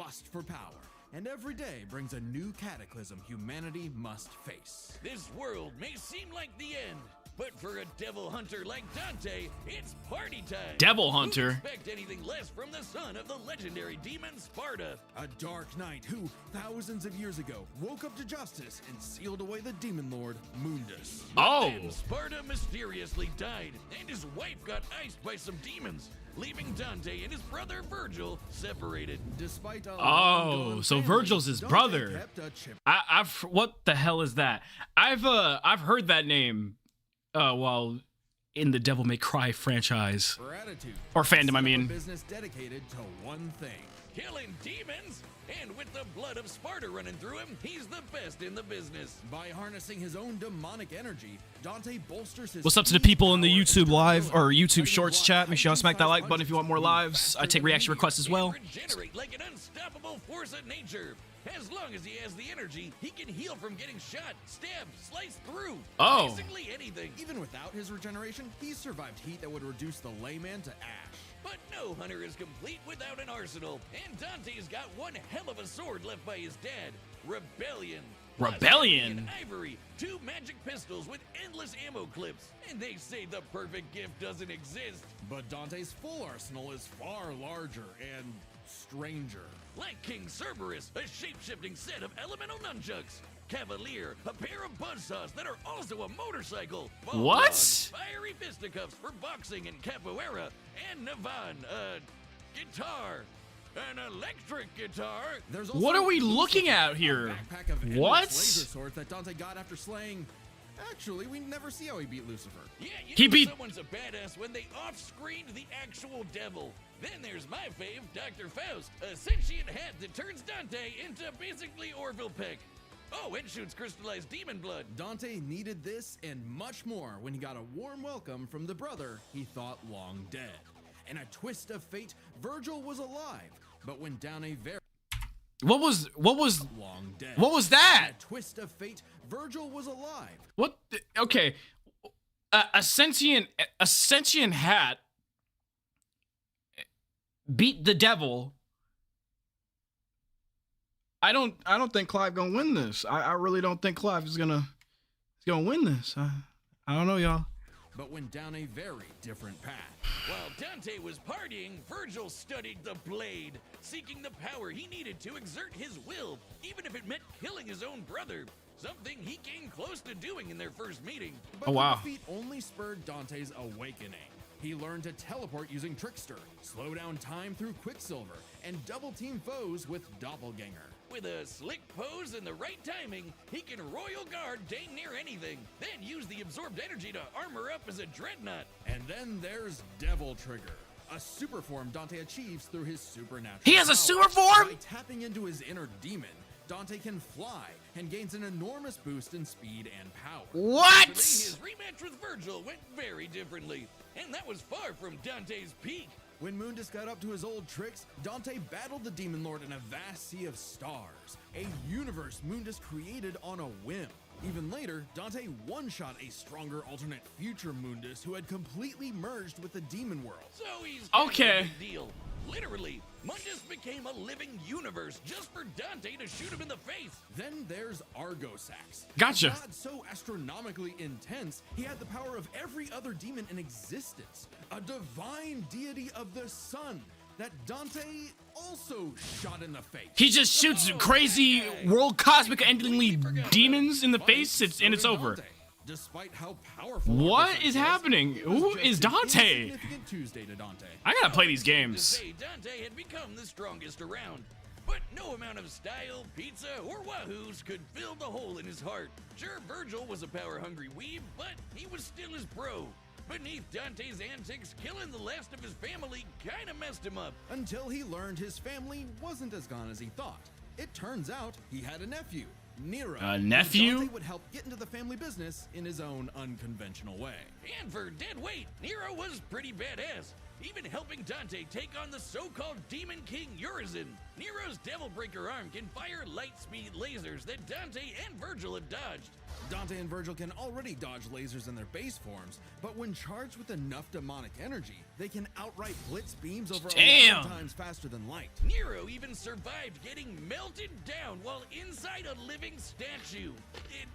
lust for power, and every day brings a new cataclysm humanity must face. This world may seem like the end, but for a devil hunter like Dante, it's party time. Devil hunter? Who expect anything less from the son of the legendary demon Sparta? A dark knight who, thousands of years ago, woke up to justice and sealed away the demon lord, Mundus. Oh! Then Sparta mysteriously died, and his wife got iced by some demons, leaving Dante and his brother Virgil separated. Despite a Oh, so Virgil's his brother. I've what the hell is that? I've heard that name while in the Devil May Cry franchise or fandom. I mean, business dedicated to one thing: killing demons. And with the blood of Sparta running through him, he's the best in the business. By harnessing his own demonic energy, Dante bolsters his. what's up to the people in the YouTube live or YouTube Shorts chat? Make sure y'all smack that like button if you want more lives. I take reaction requests as well. Regenerate like an unstoppable force of nature. As long as he has the energy, he can heal from getting shot, stabbed, sliced through. Oh. Basically anything. Even without his regeneration, he's survived heat that would reduce the layman to ash. But no hunter is complete without an arsenal, and Dante's got one hell of a sword left by his dad, Rebellion. Rebellion? And Ivory, two magic pistols with endless ammo clips, and they say the perfect gift doesn't exist. But Dante's full arsenal is far larger and stranger. Like King Cerberus, a shape-shifting set of elemental nunchucks. Cavalier, a pair of buzzsaws that are also a motorcycle. What? Dogs, fiery fisticuffs for boxing and capoeira. And Navan, a guitar. An electric guitar. There's What also are we Lucifer, looking at a here? backpack of endless What? laser swords that Dante got after slaying. Actually, we never see how he beat Lucifer. Yeah, you He know beat- someone's a badass when they off-screened the actual devil. Then there's my fave, Dr. Faust, a sentient hat that turns Dante into basically Orville Peck. Oh, and shoots crystallized demon blood. Dante needed this and much more when he got a warm welcome from the brother he thought long dead. In a twist of fate, Virgil was alive, but went down a very What was long dead. what was that? In a twist of fate, Virgil was alive. What? Okay, a sentient hat beat the devil. I don't think Clive gonna win this. I really don't think Clive is gonna win this. I don't know, y'all. But went down a very different path. While Dante was partying, Virgil studied the blade, seeking the power he needed to exert his will, even if it meant killing his own brother. Something he came close to doing in their first meeting. But Oh, wow. the defeat only spurred Dante's awakening. He learned to teleport using Trickster, slow down time through Quicksilver, and double team foes with Doppelganger. With a slick pose and the right timing, he can royal guard dang near anything, then use the absorbed energy to armor up as a dreadnought. And then there's Devil Trigger, a super form Dante achieves through his supernatural He has a powers. super form? By tapping into his inner demon, Dante can fly and gains an enormous boost in speed and power. What? His rematch with Virgil went very differently, and that was far from Dante's peak. When Mundus got up to his old tricks, Dante battled the Demon Lord in a vast sea of stars, a universe Mundus created on a whim. Even later, Dante one-shot a stronger alternate future Mundus who had completely merged with the demon world. So he's kind of Okay. a big deal. Literally, Mundus became a living universe just for Dante to shoot him in the face. Then there's Argosax. Gotcha. A god so astronomically intense, he had the power of every other demon in existence. A divine deity of the sun that Dante also shot in the face. He just shoots crazy world cosmic endingly demons in the face, and it's over. Dante, despite how powerful What Argosax is was, happening? it was Who just is an Dante? insignificant Tuesday to Dante. I gotta play these To games. say Dante had become the strongest around. But no amount of style, pizza, or wahoos could fill the hole in his heart. Sure, Virgil was a power-hungry weeb, but he was still his bro. Beneath Dante's antics, killing the last of his family kinda messed him up. Until he learned his family wasn't as gone as he thought. It turns out he had a nephew, Nero. A who nephew? Dante would help get into the family business in his own unconventional way. And for dead weight, Nero was pretty badass, even helping Dante take on the so-called Demon King Urizen. Nero's Devil Breaker arm can fire light-speed lasers that Dante and Virgil have dodged. Dante and Virgil can already dodge lasers in their base forms, but when charged with enough demonic energy, they can outright blitz beams over 11 times faster than light. Nero even survived getting melted down while inside a living statue.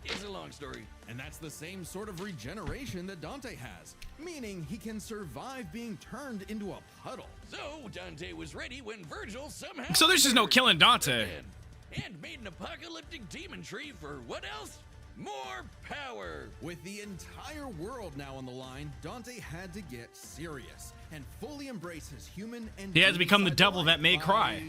It's a long story. And that's the same sort of regeneration that Dante has, meaning he can survive being turned into a puddle. So Dante was ready when Virgil somehow... So there's just no killing Dante. And made an apocalyptic demon tree for what else? More power! With the entire world now on the line, Dante had to get serious and fully embrace his human and he had to become the devil that may cry.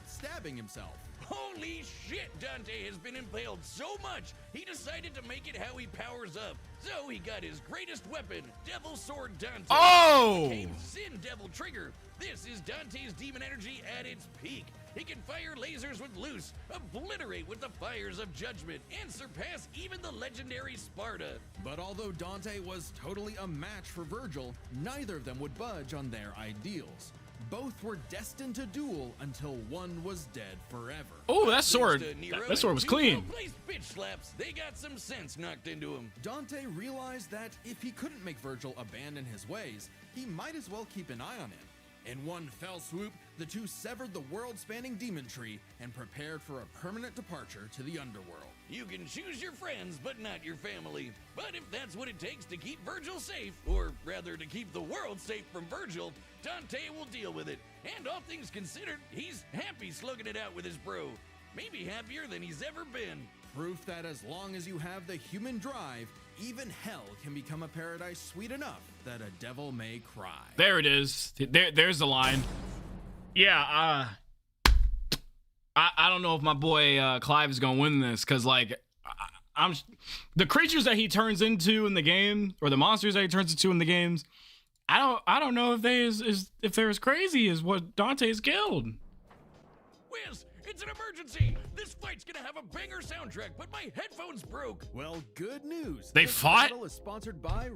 Stabbing himself. Holy shit, Dante has been impaled so much, he decided to make it how he powers up. So he got his greatest weapon, Devil Sword Dante. Oh! It became Sin Devil Trigger. This is Dante's demon energy at its peak. He can fire lasers with Loose, obliterate with the fires of Judgment, and surpass even the legendary Sparta. But although Dante was totally a match for Virgil, neither of them would budge on their ideals. Both were destined to duel until one was dead forever. Oh, that sword was clean. Bitch slaps. They got some sense knocked into him. Dante realized that if he couldn't make Virgil abandon his ways, he might as well keep an eye on him. In one fell swoop, the two severed the world-spanning demon tree and prepared for a permanent departure to the underworld. You can choose your friends, but not your family. But if that's what it takes to keep Virgil safe, or rather to keep the world safe from Virgil, Dante will deal with it. And all things considered, he's happy slugging it out with his bro. Maybe happier than he's ever been. Proof that as long as you have the human drive, even hell can become a paradise sweet enough that a devil may cry. There it is. There's the line. Yeah, I don't know if my boy Clive is gonna win this, because like I'm the creatures that he turns into in the game, or the monsters that he turns into in the games, I don't know if they're as crazy as what Dante's killed. Wiz, it's an emergency. This fight's gonna have a banger soundtrack, but my headphones broke. Well, good news. They this fought? battle is sponsored by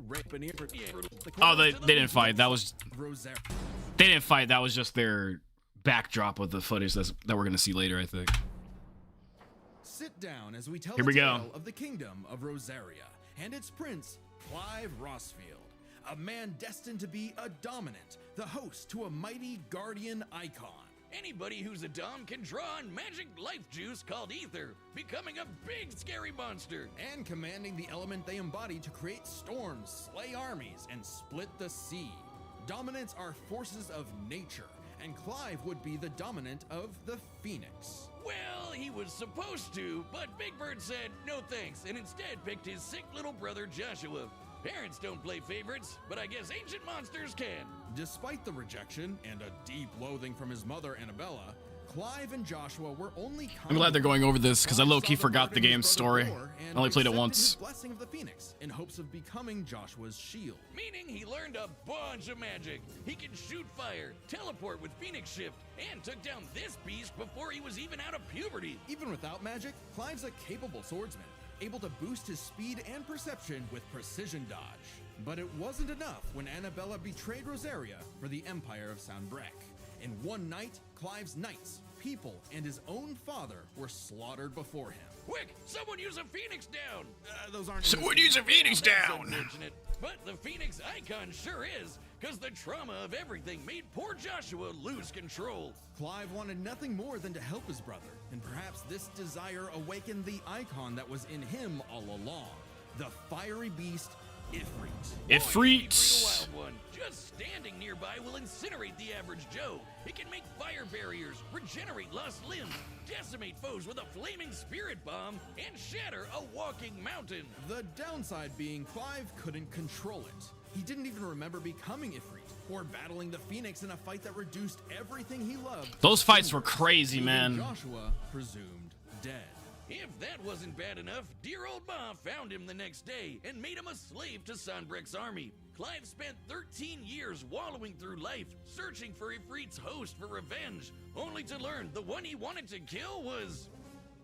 Oh, they didn't fight. That was Rosaria. They didn't fight. That was just their backdrop of the footage that we're gonna see later, I think. Sit down as we tell Here the we go. tale of the kingdom of Rosaria and its prince, Clive Rosfield, a man destined to be a dominant, the host to a mighty guardian icon. Anybody who's a dom can draw on magic life juice called ether, becoming a big scary monster. And commanding the element they embody to create storms, slay armies, and split the sea. Dominants are forces of nature, and Clive would be the dominant of the Phoenix. Well, he was supposed to, but Big Bird said no thanks, and instead picked his sick little brother Joshua. Parents don't play favorites, but I guess ancient monsters can. Despite the rejection and a deep loathing from his mother Annabella, Clive and Joshua were only I'm glad they're going over this, because I low-key forgot the game's story. I only played it once. Blessing of the Phoenix in hopes of becoming Joshua's shield. Meaning he learned a bunch of magic. He can shoot fire, teleport with Phoenix Shift, and took down this beast before he was even out of puberty. Even without magic, Clive's a capable swordsman, able to boost his speed and perception with precision dodge. But it wasn't enough when Annabella betrayed Rosaria for the Empire of Sanbreque. In one night, Clive's knights, people, and his own father were slaughtered before him. Quick, someone use a Phoenix down! Those aren't. Someone use a Phoenix down! Unfortunate. But the Phoenix icon sure is, because the trauma of everything made poor Joshua lose control. Clive wanted nothing more than to help his brother, and perhaps this desire awakened the icon that was in him all along, the fiery beast, Ifrit. Ifrit! Wild one. Just standing nearby will incinerate the average Joe. It can make fire barriers, regenerate lost limbs, decimate foes with a flaming spirit bomb, and shatter a walking mountain. The downside being Clive couldn't control it. He didn't even remember becoming Ifrit or battling the Phoenix in a fight that reduced everything he loved. Those fights were crazy, Even man. Joshua presumed dead. If that wasn't bad enough, dear old Ma found him the next day and made him a slave to Sanbreque's army. Clive spent 13 years wallowing through life, searching for Ifrit's host for revenge, only to learn the one he wanted to kill was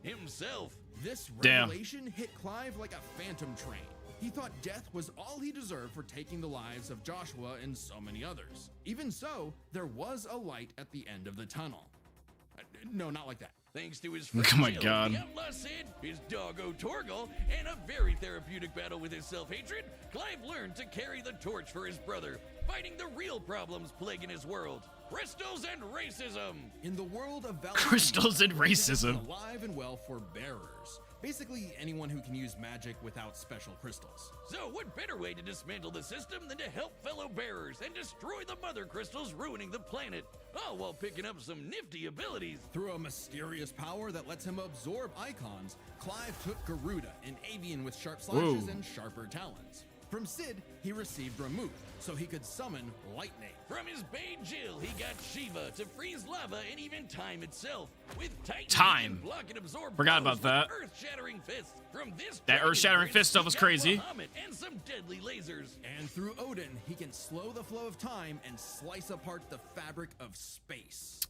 himself. This Damn. revelation hit Clive like a phantom train. He thought death was all he deserved for taking the lives of Joshua and so many others. Even so, there was a light at the end of the tunnel. no, not like that. Thanks to his friend Oh my Jill, God. the outlaw Sid, his doggo Torgal, and a very therapeutic battle with his self-hatred, Clive learned to carry the torch for his brother, fighting the real problems plaguing his world. Crystals and racism! In the world of Valley, Crystals and racism. Alive and well for bearers. Basically, anyone who can use magic without special crystals. So what better way to dismantle the system than to help fellow bearers and destroy the mother crystals ruining the planet, all while picking up some nifty abilities. Through a mysterious power that lets him absorb icons, Clive took Garuda, an avian with sharp slashes Whoa. and sharper talons. From Sid, he received Remove, so he could summon lightning. From his bae Jill, he got Shiva to freeze lava and even time itself. With Titan, Time. he can block and absorb Forgot blows about that. with earth-shattering fists. From this That dragon earth-shattering prince, fist stuff he was got crazy. Bahamut and some deadly lasers. And through Odin, he can slow the flow of time and slice apart the fabric of space.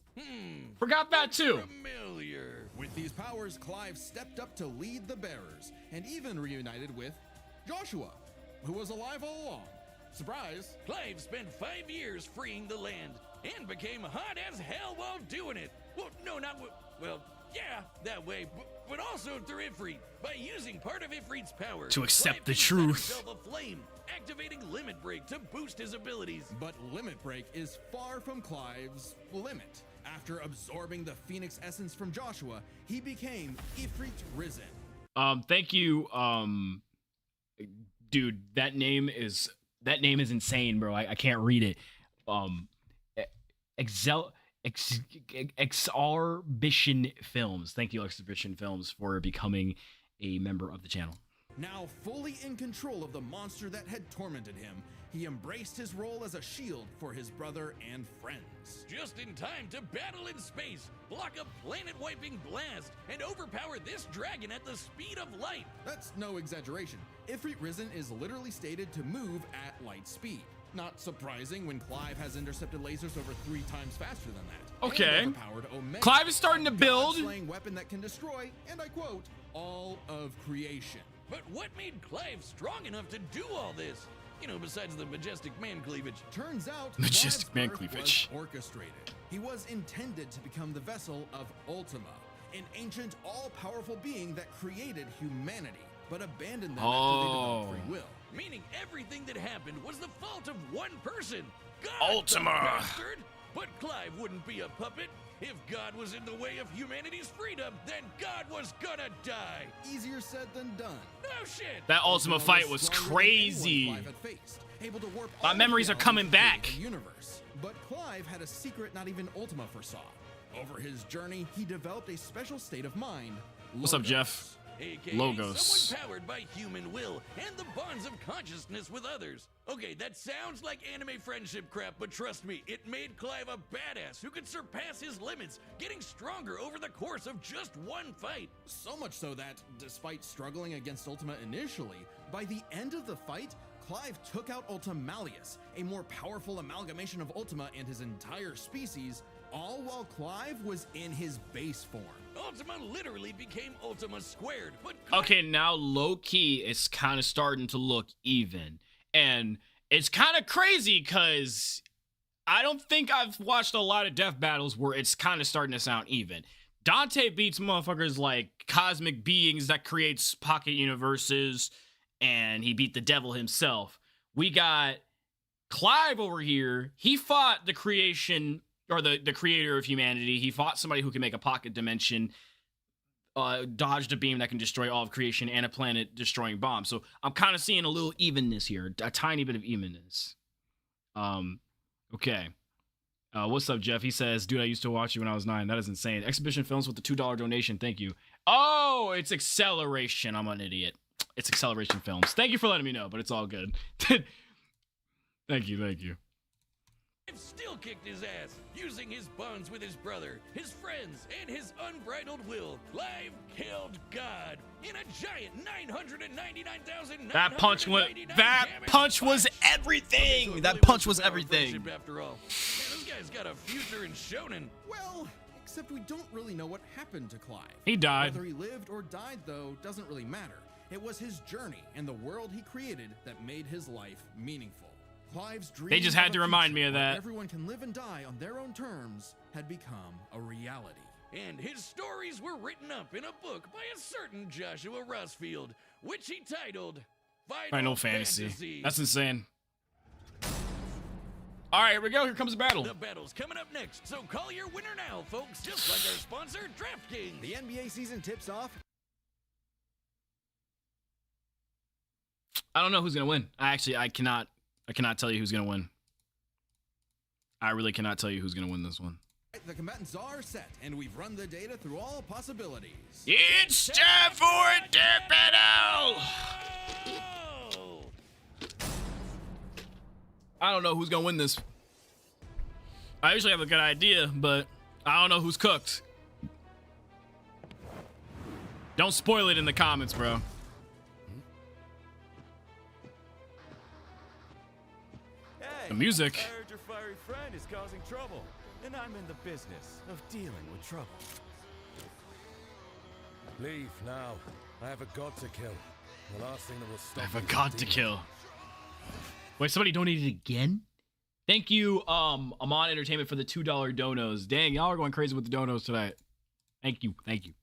Forgot that too. Familiar. With these powers, Clive stepped up to lead the bearers, and even reunited with Joshua, who was alive all along. Surprise! Clive spent 5 years freeing the land and became hot as hell while doing it. Well, no, not well, yeah, that way, but also through Ifrit. By using part of Ifrit's power To accept Clive the can set truth. himself aflame, activating Limit Break to boost his abilities. But Limit Break is far from Clive's limit. After absorbing the Phoenix essence from Joshua, he became Ifrit Risen. Thank you, dude. That name is insane, bro. I can't read it. Exhibition Films. Thank you, Exhibition Films, for becoming a member of the channel. Now fully in control of the monster that had tormented him, he embraced his role as a shield for his brother and friends. Just in time to battle in space, block a planet-wiping blast, and overpower this dragon at the speed of light. That's no exaggeration. Ifrit Risen is literally stated to move at light speed. Not surprising when Clive has intercepted lasers over 3 times faster than that. Okay. And overpowered Omega, Clive is starting to a build. God-slaying weapon that can destroy, and I quote, all of creation. But what made Clive strong enough to do all this? You know, besides the majestic man cleavage. Turns out, Majestic man Clive's birth cleavage. was orchestrated. He was intended to become the vessel of Ultima, an ancient, all-powerful being that created humanity, but abandoned them after they developed free will. Meaning everything that happened was the fault of one person. God, Ultima. the bastard. But Clive wouldn't be a puppet. If God was in the way of humanity's freedom, then God was gonna die. Easier said than done. Oh shit. That Ultima fight was stronger than crazy. anyone Clive had faced, able to warp My all memories are reality coming to back. create a universe. But Clive had a secret not even Ultima foresaw. Over his journey, he developed a special state of mind. What's up, Logos. Jeff? AKA Logos. someone powered by human will and the bonds of consciousness with others. Okay, that sounds like anime friendship crap, but trust me, it made Clive a badass who could surpass his limits, getting stronger over the course of just one fight. So much so that, despite struggling against Ultima initially, by the end of the fight, Clive took out Ultimalius, a more powerful amalgamation of Ultima and his entire species, all while Clive was in his base form. Ultima literally became Ultima squared, but Okay, now low-key, it's kind of starting to look even. And it's kind of crazy because I don't think I've watched a lot of death battles where it's kind of starting to sound even. Dante beats motherfuckers like cosmic beings that creates pocket universes, and he beat the devil himself. We got Clive over here. He fought the creation, or the creator of humanity. He fought somebody who can make a pocket dimension, dodged a beam that can destroy all of creation, and a planet-destroying bomb. So I'm kind of seeing a little evenness here, a tiny bit of evenness. Okay. What's up, Jeff? He says, dude, I used to watch you when I was 9. That is insane. Exhibition Films with the $2 donation. Thank you. Oh, it's Acceleration. I'm an idiot. It's Acceleration Films. Thank you for letting me know, but it's all good. Thank you. Clive still kicked his ass, using his bonds with his brother, his friends, and his unbridled will. Clive killed God in a giant 999,999 That punch was everything. Okay, so it That really punch was was about everything. friendship After all, man, this guy's got a future in shonen. Well, except we don't really know what happened to Clive. He died. Whether he lived or died, though, doesn't really matter. It was his journey and the world he created that made his life meaningful. Clive's dream just had of to a remind me future of where that. everyone can live and die on their own terms had become a reality. and his stories were written up in a book by a certain Joshua Rosfield, which he titled Final Fantasy. That's insane. All right, here we go. Here comes the battle. The battle's coming up next, so call your winner now, folks, just like our sponsor, DraftKings. The NBA season tips off. I don't know who's gonna win. I cannot tell you who's gonna win. I really cannot tell you who's gonna win this one. The combatants are set, and we've run the data through all possibilities. It's time for a death battle! Oh! I don't know who's gonna win this. I usually have a good idea, but I don't know who's cooked. Don't spoil it in the comments, bro. Hey, The music. I heard your fiery friend is causing trouble, and I'm in the business of dealing with trouble. Leave now. I have a god to kill. The last thing that will stop. I have a me god from to dealing. kill. Wait, somebody donated again? Thank you, Amon Entertainment, for the $2 donos. Dang, y'all are going crazy with the donos tonight. Thank you, thank you.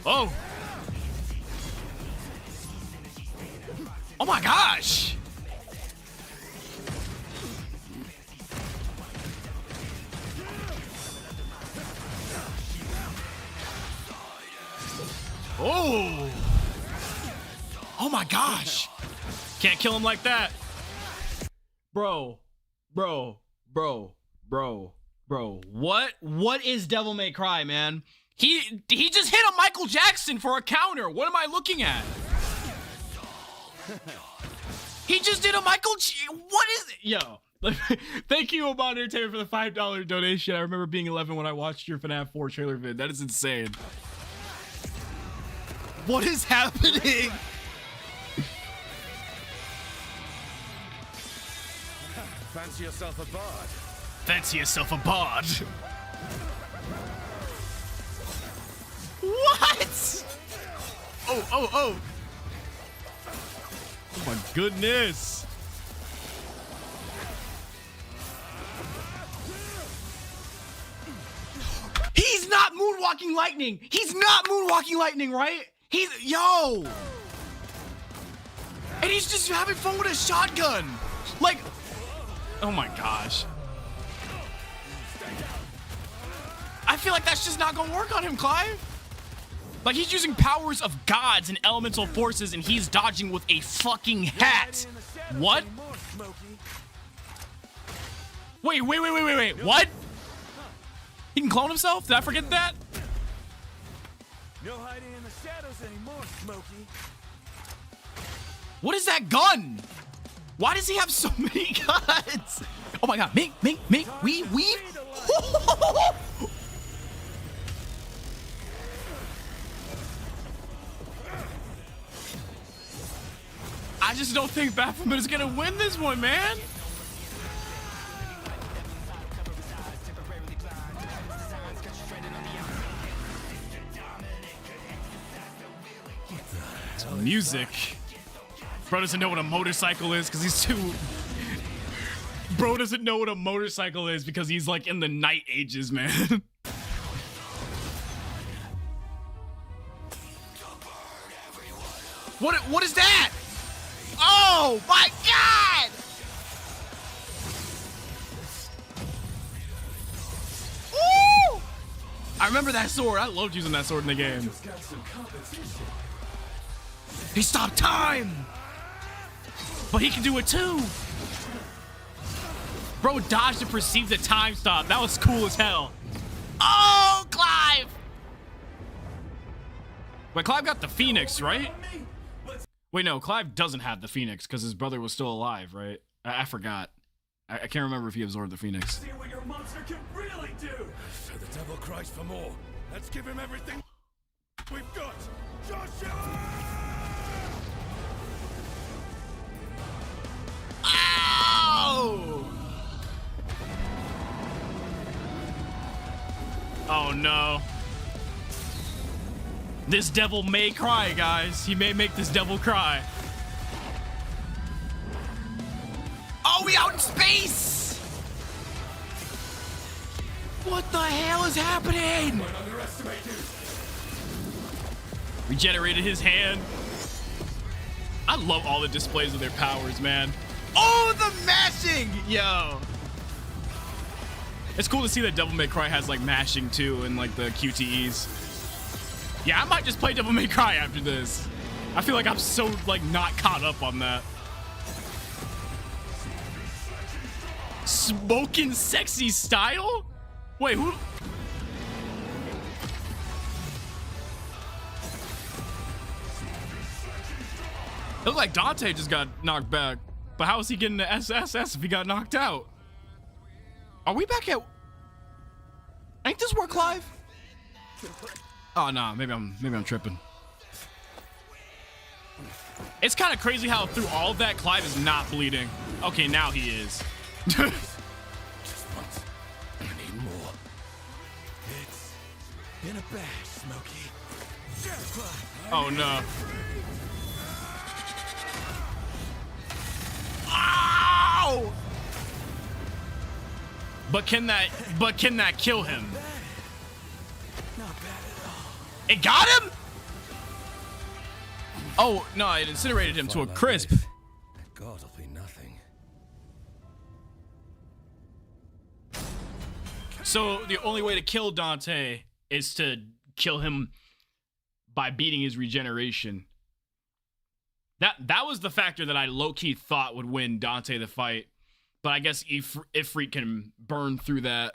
Oh! Oh my gosh! Oh! Oh my gosh! Can't kill him like that. Bro. What is Devil May Cry, man? He just hit a Michael Jackson for a counter. What am I looking at? He just did a what is it? Yo. Thank you, Amon Entertainment, for the $5 donation. I remember being 11 when I watched your FNAF 4 trailer vid. That is insane. What is happening? Fancy yourself a bard. Fancy yourself a bard. What? Oh. Oh my goodness. He's not moonwalking lightning. He's not moonwalking lightning, right? Yo. And he's just having fun with a shotgun. Like, oh my gosh. I feel like that's just not gonna work on him, Clive. Like, he's using powers of gods and elemental forces, and he's dodging with a fucking hat. What? Wait. What? He can clone himself? Did I forget that? No hiding in the shadows anymore, Smokey. What is that gun? Why does he have so many guns? Oh my god. Mink, weave. I just don't think Baphomet is gonna win this one, man. Music. Bro doesn't know what a motorcycle is because he's too... Bro doesn't know what a motorcycle is because he's like in the night ages, man. What is that? Oh my god! Woo! I remember that sword. I loved using that sword in the game. He stopped time! But he can do it too! Bro dodged to perceive the time stop. That was cool as hell. Oh, Clive! Wait, Clive got the Phoenix, right? Wait, no, Clive doesn't have the Phoenix because his brother was still alive, right? I forgot. I can't remember if he absorbed the Phoenix. See what your monster can really do! So the devil cries for more. Let's give him everything we've got! Joshua! Oh! Oh no. This devil may cry, guys. He may make this devil cry. Oh, we out in space! What the hell is happening? Don't underestimate you. Regenerated his hand. I love all the displays of their powers, man. Oh, the mashing! Yo. It's cool to see that Devil May Cry has like mashing too and like the QTEs. Yeah, I might just play Devil May Cry after this. I feel like I'm so like not caught up on that. Smoking sexy style? Wait, who? It looked like Dante just got knocked back. But how is he getting the SSS if he got knocked out? Are we back at... Ain't this where Clive? Oh, nah, maybe I'm tripping. It's kind of crazy how through all of that, Clive is not bleeding. Okay, now he is. Just once. I need more. It's been a bash, Smokey. Oh, no. Ow! But can that kill him? Not bad at all. It got him? Oh, no, it incinerated him to a crisp. That god'll be nothing. So the only way to kill Dante is to kill him by beating his regeneration. That was the factor that I low-key thought would win Dante the fight. But I guess Ifrit can burn through that.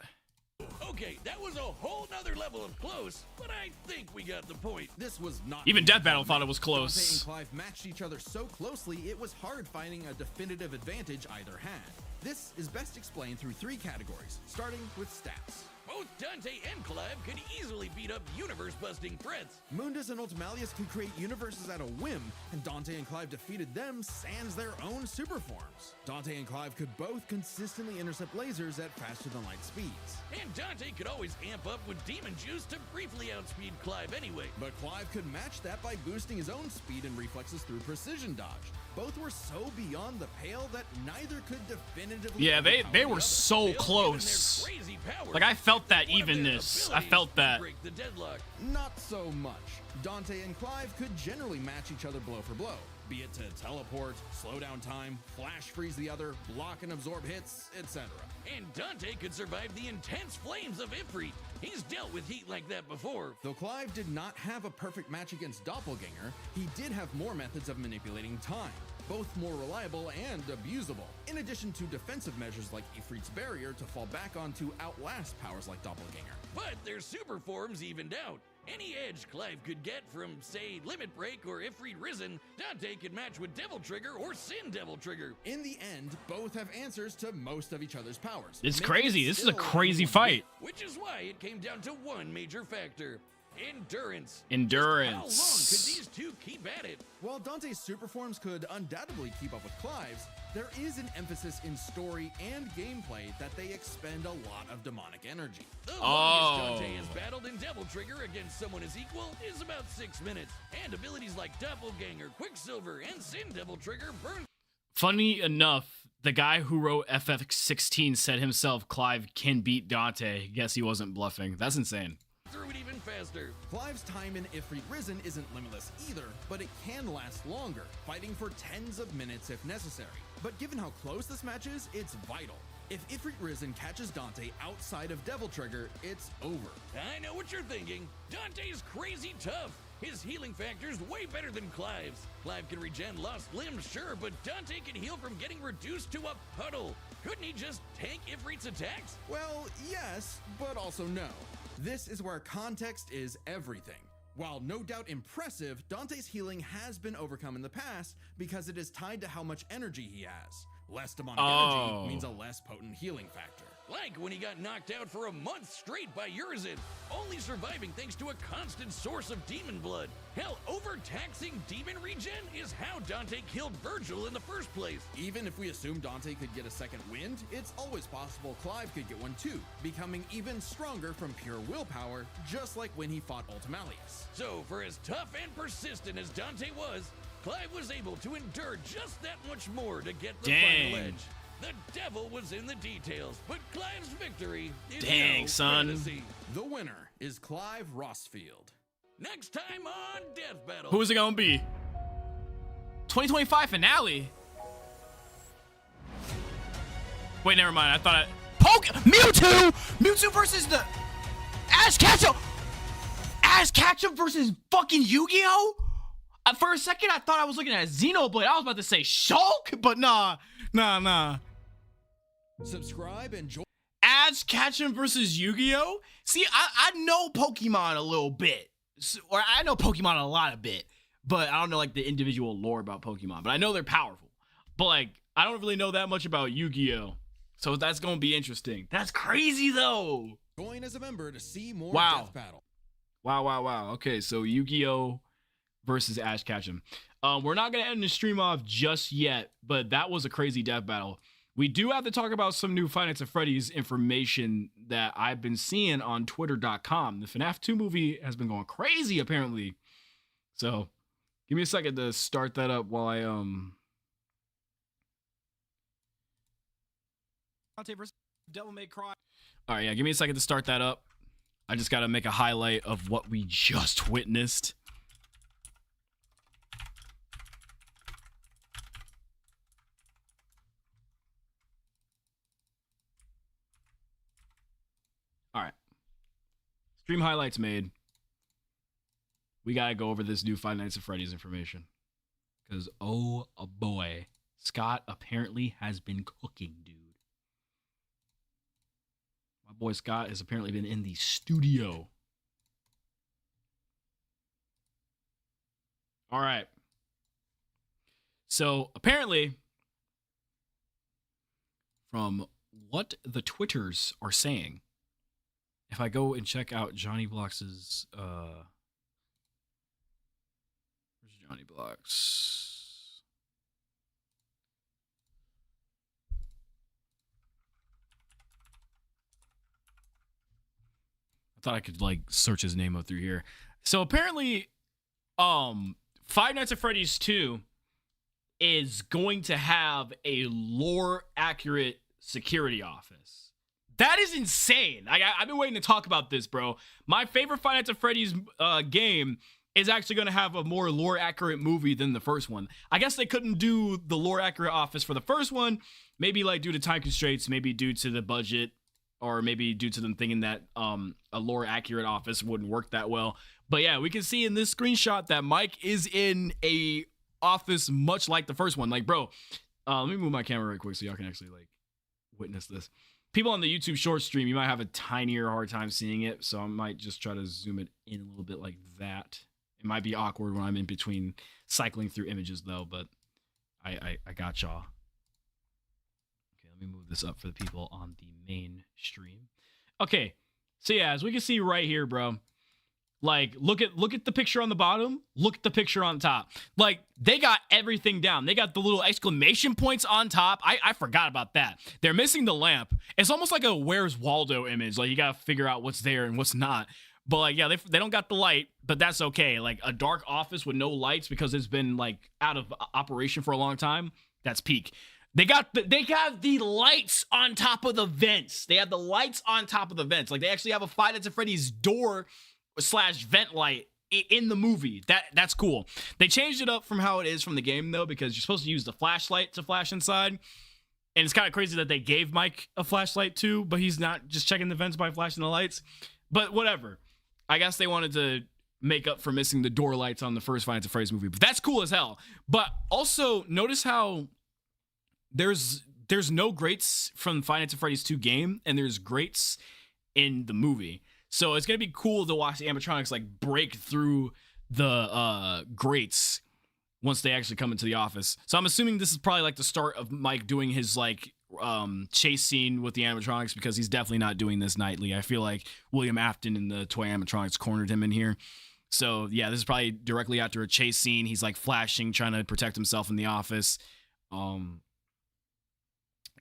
Okay, that was a whole nother level of close, but I think we got the point. This was not Even easy Death Battle for thought me. it was Dante and close. Clive matched each other so closely, it was hard finding a definitive advantage either had. This is best explained through 3 categories, starting with stats. Both Dante and Clive could easily beat up universe-busting threats. Mundus and Ultimalius could create universes at a whim, and Dante and Clive defeated them sans their own super forms. Dante and Clive could both consistently intercept lasers at faster-than-light speeds. And Dante could always amp up with demon juice to briefly outspeed Clive anyway. But Clive could match that by boosting his own speed and reflexes through precision dodge. Both were so beyond the pale that neither could definitively Yeah, they overpower were the other. so They'll give in close. their crazy powers. Like, I felt that One of their evenness. I abilities felt that. could break the deadlock. Not so much. Dante and Clive could generally match each other blow for blow, be it to teleport, slow down time, flash freeze the other, block and absorb hits, etc. And Dante could survive the intense flames of Ifrit. He's dealt with heat like that before. Though Clive did not have a perfect match against Doppelganger, he did have more methods of manipulating time, both more reliable and abusable, in addition to defensive measures like Ifrit's barrier to fall back on to outlast powers like Doppelganger. But their super forms evened out. Any edge Clive could get from, say, Limit Break or Ifrit Risen, Dante could match with Devil Trigger or Sin Devil Trigger. In the end, both have answers to most of each other's powers. It's making crazy. it This is a still crazy one fight. Which is why it came down to one major factor. Endurance. Endurance. How long could these two keep at it? While Dante's super forms could undoubtedly keep up with Clive's, there is an emphasis in story and gameplay that they expend a lot of demonic energy. The Oh. longest Dante has battled in Devil Trigger against someone his equal is about 6 minutes, and abilities like Doppelganger, Quicksilver, and Sin Devil Trigger burn Funny enough, the guy who wrote FF16 said himself Clive can beat Dante. Guess he wasn't bluffing. That's insane. through it even faster. Clive's time in Ifrit Risen isn't limitless either, but it can last longer, fighting for tens of minutes if necessary. But given how close this match is, it's vital. If Ifrit Risen catches Dante outside of Devil Trigger, it's over. I know what you're thinking. Dante's crazy tough. His healing factor's way better than Clive's. Clive can regen lost limbs, sure, but Dante can heal from getting reduced to a puddle. Couldn't he just tank Ifrit's attacks? Well, yes, but also no. This is where context is everything. While no doubt impressive, Dante's healing has been overcome in the past because it is tied to how much energy he has. Less demonic energy means a less potent healing factor. Like when he got knocked out for a month straight by Urizen, only surviving thanks to a constant source of demon blood. Hell, overtaxing demon regen is how Dante killed Virgil in the first place. Even if we assume Dante could get a second wind, it's always possible Clive could get one too, becoming even stronger from pure willpower, just like when he fought Ultimalius. So, for as tough and persistent as Dante was, Clive was able to endure just that much more to get the final edge. The devil was in the details, but Clive's victory is Dang, no son. fantasy. The winner is Clive Rosfield. Next time on Death Battle. Who is it gonna be? 2025 finale. Wait, never mind. I thought Mewtwo versus the Ash Ketchum versus fucking Yu-Gi-Oh. For a second, I thought I was looking at Xenoblade. I was about to say Shulk, but nah. Subscribe and join. Ash Ketchum versus Yu-Gi-Oh. See, I know Pokemon a little bit, or I know Pokemon a lot a bit, but I don't know like the individual lore about Pokemon. But I know they're powerful. But like, I don't really know that much about Yu-Gi-Oh. So that's gonna be interesting. That's crazy though. Join as a member to see more Wow. Death Battle. Wow. Okay, so Yu-Gi-Oh versus Ash Ketchum. We're not gonna end the stream off just yet, but that was a crazy death battle. We do have to talk about some new Five Nights at Freddy's information that I've been seeing on Twitter.com. The FNAF 2 movie has been going crazy, apparently. So, give me a second to start that up while I Dante versus Devil May Cry. All right, yeah, give me a second to start that up. I just got to make a highlight of what we just witnessed. All right. Stream highlights made. We got to go over this new Five Nights at Freddy's information. Because, oh boy, Scott apparently has been cooking, dude. My boy Scott has apparently been in the studio. All right. So, apparently, from what the Twitters are saying, if I go and check out Johnny Blox's, where's Johnny Blox? I thought I could like search his name up through here. So apparently, Five Nights at Freddy's 2 is going to have a lore accurate security office. That is insane. I've been waiting to talk about this, bro. My favorite Five Nights at Freddy's game is actually going to have a more lore accurate movie than the first one. I guess they couldn't do the lore accurate office for the first one, maybe like due to time constraints, maybe due to the budget, or maybe due to them thinking that a lore accurate office wouldn't work that well. But yeah, we can see in this screenshot that Mike is in a office much like the first one. Like, bro, let me move my camera right quick so y'all can actually like witness this. People on the YouTube short stream, you might have a tinier hard time seeing it, so I might just try to zoom it in a little bit like that. It might be awkward when I'm in between cycling through images though, but I got y'all. Okay, let me move this up for the people on the main stream. Okay, so yeah, as we can see right here, bro, like look at the picture on the bottom, look at the picture on top. Like they got everything down. They got the little exclamation points on top. I forgot about that. They're missing the lamp. It's almost like a Where's Waldo image. Like you gotta figure out what's there and what's not. But like, yeah, they don't got the light, but that's okay. Like a dark office with no lights because it's been like out of operation for a long time. That's peak. They got the lights on top of the vents. They have the lights on top of the vents. Like they actually have a Five Nights at Freddy's door / vent light in the movie. That's cool. They changed it up from how it is from the game though, because you're supposed to use the flashlight to flash inside. And it's kind of crazy that they gave Mike a flashlight too, but he's not just checking the vents by flashing the lights. But whatever. I guess they wanted to make up for missing the door lights on the first Five Nights at Freddy's movie. But that's cool as hell. But also notice how there's no grates from Five Nights at Freddy's 2 game, and there's grates in the movie. So it's gonna be cool to watch the animatronics like break through the grates once they actually come into the office. So I'm assuming this is probably like the start of Mike doing his like chase scene with the animatronics, because he's definitely not doing this nightly. I feel like William Afton and the toy animatronics cornered him in here. So yeah, this is probably directly after a chase scene. He's like flashing, trying to protect himself in the office. And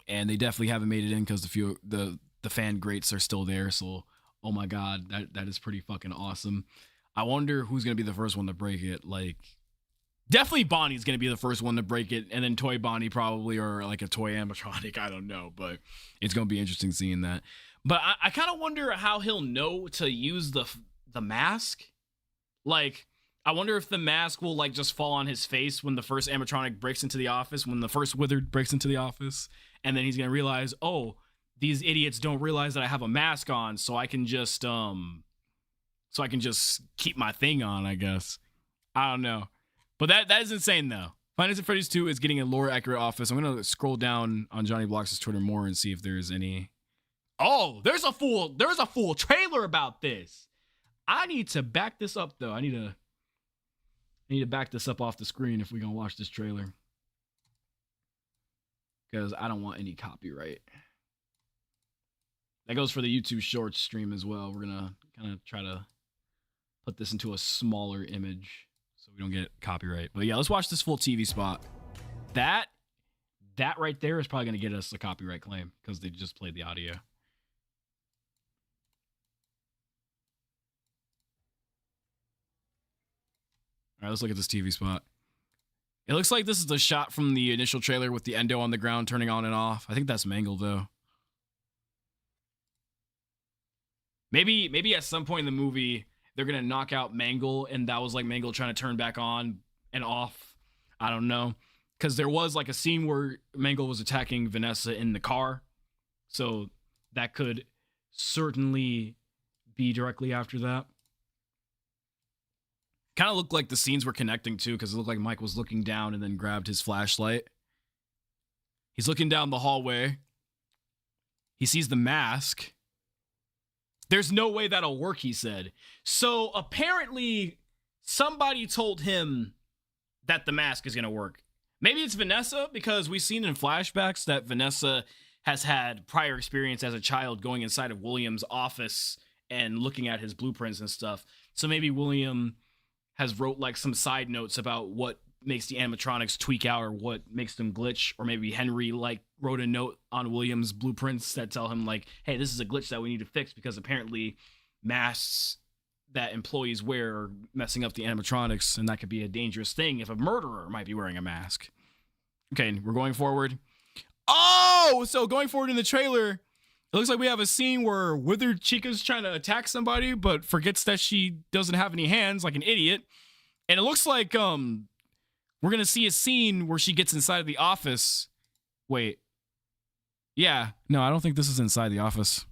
they definitely haven't made it in because the fan grates are still there. So oh my god, that is pretty fucking awesome. I wonder who's gonna be the first one to break it. Like, Definitely Bonnie's gonna be the first one to break it, and then Toy Bonnie probably, or like a toy animatronic. I don't know, but it's gonna be interesting seeing that. But I kind of wonder how he'll know to use the mask. Like, I wonder if the mask will like just fall on his face when the first animatronic breaks into the office, when the first Withered breaks into the office, and then he's gonna realize, oh, these idiots don't realize that I have a mask on, so I can just keep my thing on, I guess. I don't know. But that is insane, though. Five Nights at Freddy's 2 is getting a lore-accurate office. I'm going to scroll down on Johnny Blocks' Twitter more and see if there's any... Oh, there's a full trailer about this. I need to back this up, though. I need to back this up off the screen if we're going to watch this trailer. Because I don't want any copyright. That goes for the YouTube Shorts stream as well. We're going to kind of try to put this into a smaller image so we don't get copyright. But yeah, let's watch this full TV spot. That right there is probably going to get us a copyright claim because they just played the audio. All right, let's look at this TV spot. It looks like this is the shot from the initial trailer with the endo on the ground turning on and off. I think that's Mangle, though. Maybe at some point in the movie, they're going to knock out Mangle, and that was like Mangle trying to turn back on and off. I don't know. Because there was like a scene where Mangle was attacking Vanessa in the car. So that could certainly be directly after that. Kind of looked like the scenes were connecting too, because it looked like Mike was looking down and then grabbed his flashlight. He's looking down the hallway. He sees the mask. There's no way that'll work, he said. So apparently somebody told him that the mask is going to work. Maybe it's Vanessa, because we've seen in flashbacks that Vanessa has had prior experience as a child going inside of William's office and looking at his blueprints and stuff. So maybe William has wrote like some side notes about what makes the animatronics tweak out or what makes them glitch, or maybe Henry like wrote a note on William's blueprints that tell him like, hey, this is a glitch that we need to fix because apparently masks that employees wear are messing up the animatronics, and that could be a dangerous thing if a murderer might be wearing a mask. Okay, we're going forward. Oh, so going forward in the trailer, it looks like we have a scene where Withered Chica's trying to attack somebody but forgets that she doesn't have any hands like an idiot. And it looks like we're going to see a scene where she gets inside of the office. Wait. Yeah. No, I don't think this is inside the office.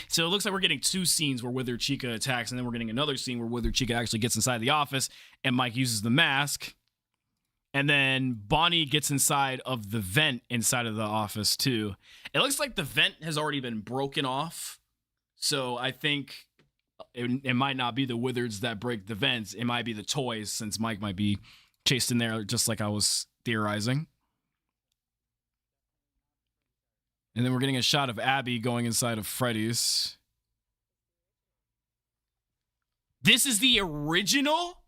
So it looks like we're getting two scenes where Withered Chica attacks, and then we're getting another scene where Withered Chica actually gets inside the office, and Mike uses the mask. And then Bonnie gets inside of the vent inside of the office, too. It looks like the vent has already been broken off. So I think it might not be the Withereds that break the vents. It might be the toys, since Mike might be chased in there, just like I was theorizing. And then we're getting a shot of Abby going inside of Freddy's. This is the original?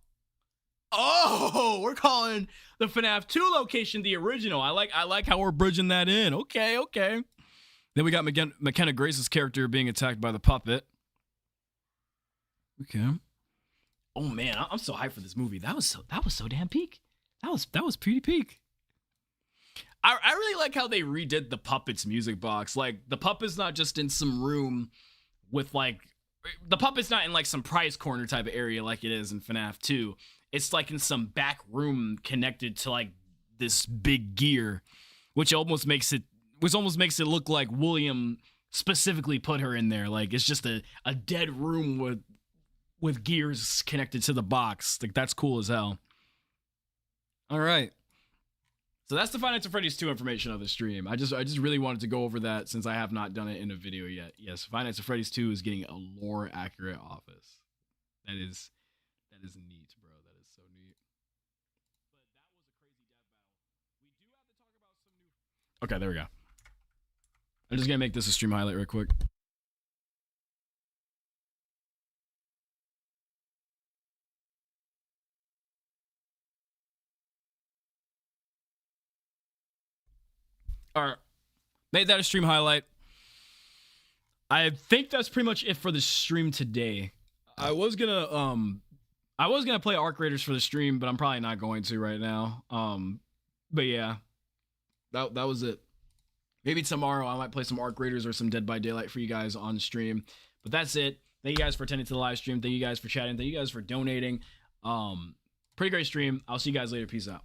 Oh, we're calling the FNAF 2 location the original. I like how we're bridging that in. Okay. Then we got McKenna Grace's character being attacked by the puppet. Okay. Oh man, I'm so hyped for this movie. That was so damn peak. That was pretty peak. I really like how they redid the puppet's music box. Like, the puppet's not just in some room with like, the puppet's not in like some prize corner type of area like it is in FNAF 2. It's like in some back room connected to like this big gear, which almost makes it look like William specifically put her in there. Like, it's just a dead room with gears connected to the box. Like, that's cool as hell. All right. So that's the Five Nights at Freddy's 2 information of the stream. I just really wanted to go over that since I have not done it in a video yet. Yes, Five Nights at Freddy's 2 is getting a lore accurate office. That is neat, bro. That is so neat. But that was a crazy death battle. We do have to talk about some new. Okay, there we go. I'm just gonna make this a stream highlight real quick. All right, made that a stream highlight. I think that's pretty much it for the stream today. I was gonna I was gonna play Arc Raiders for the stream, but I'm probably not going to right now. But yeah, that was it. Maybe tomorrow I might play some Arc Raiders or some Dead by Daylight for you guys on stream. But that's it. Thank you guys for attending to the live stream. Thank you guys for chatting. Thank you guys for donating. Pretty great stream. I'll see you guys later. Peace out.